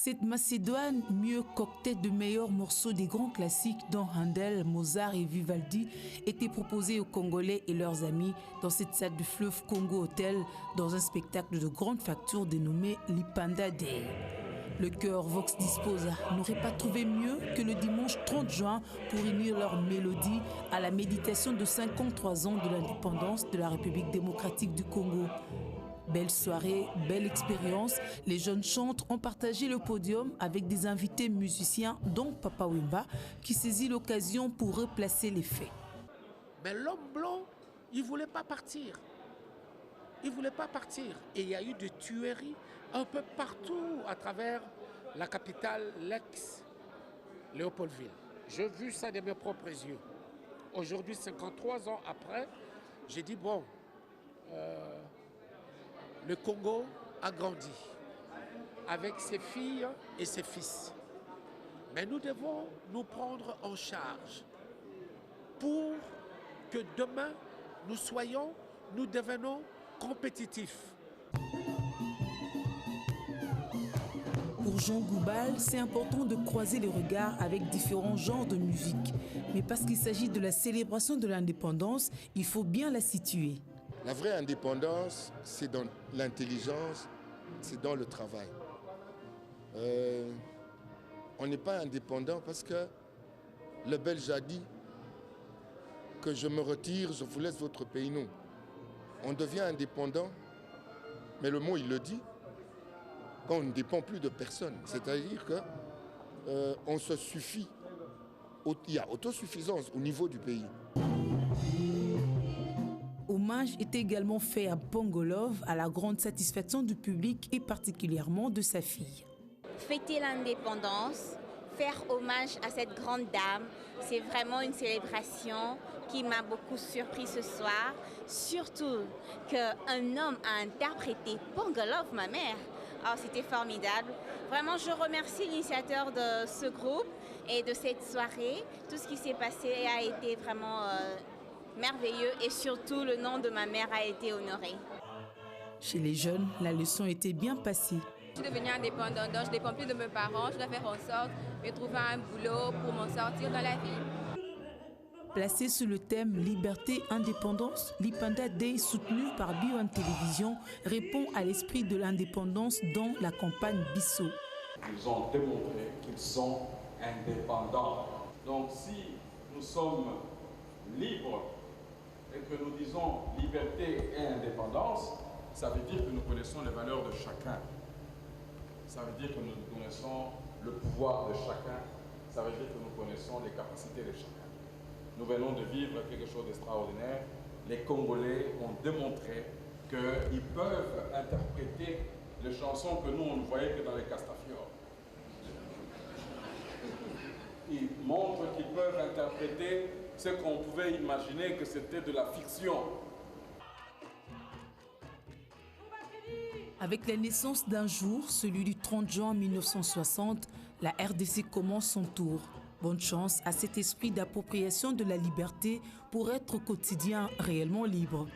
Cette Macédoine mieux coctée de meilleurs morceaux des grands classiques dont Handel, Mozart et Vivaldi était proposée aux Congolais et leurs amis dans cette salle du fleuve Congo Hotel dans un spectacle de grande facture dénommé Lipanda Day. Le chœur Vox Disposa n'aurait pas trouvé mieux que le dimanche 30 juin pour unir leur mélodie à la méditation de 53 ans de l'indépendance de la République démocratique du Congo. Belle soirée, belle expérience. Les jeunes chantres ont partagé le podium avec des invités musiciens, dont Papa Wemba, qui saisit l'occasion pour replacer les faits. Mais l'homme blanc, il ne voulait pas partir. Il ne voulait pas partir. Et il y a eu des tueries un peu partout à travers la capitale, l'ex-Léopoldville. J'ai vu ça de mes propres yeux. Aujourd'hui, 53 ans après, j'ai dit, bon, le Congo a grandi avec ses filles et ses fils. Mais nous devons nous prendre en charge pour que demain, nous devenons compétitifs. Pour Jean Goubal, c'est important de croiser les regards avec différents genres de musique. Mais parce qu'il s'agit de la célébration de l'indépendance, il faut bien la situer. La vraie indépendance, c'est dans l'intelligence, c'est dans le travail. On n'est pas indépendant parce que le Belge a dit que je me retire, je vous laisse votre pays. Non. On devient indépendant, mais le mot il le dit, quand on ne dépend plus de personne. C'est-à-dire qu'on se suffit. Il y a autosuffisance au niveau du pays. Hommage est également fait à Pongolov, à la grande satisfaction du public et particulièrement de sa fille. Fêter l'indépendance, faire hommage à cette grande dame, c'est vraiment une célébration qui m'a beaucoup surpris ce soir. Surtout qu'un homme a interprété Pongolov, ma mère. Oh, c'était formidable. Vraiment, je remercie l'initiateur de ce groupe et de cette soirée. Tout ce qui s'est passé a été vraiment merveilleux et surtout le nom de ma mère a été honoré. Chez les jeunes, la leçon était bien passée. Je suis devenue indépendante, donc je ne dépends plus de mes parents. Je dois faire en sorte de trouver un boulot pour m'en sortir dans la vie. Placé sous le thème Liberté, Indépendance, Lipanda Day, soutenu par Bio1 Télévision, répond à l'esprit de l'indépendance dans la campagne Bissau. Ils ont démontré qu'ils sont indépendants. Donc si nous sommes libres et que nous disons liberté et indépendance, ça veut dire que nous connaissons les valeurs de chacun. Ça veut dire que nous connaissons le pouvoir de chacun. Ça veut dire que nous connaissons les capacités de chacun. Nous venons de vivre quelque chose d'extraordinaire. Les Congolais ont démontré qu'ils peuvent interpréter les chansons que nous, on ne voyait que dans les Castafiores. Ils montrent qu'ils peuvent interpréter ce qu'on pouvait imaginer que c'était de la fiction. Avec la naissance d'un jour, celui du 30 juin 1960, la RDC commence son tour. Bonne chance à cet esprit d'appropriation de la liberté pour être au quotidien réellement libre.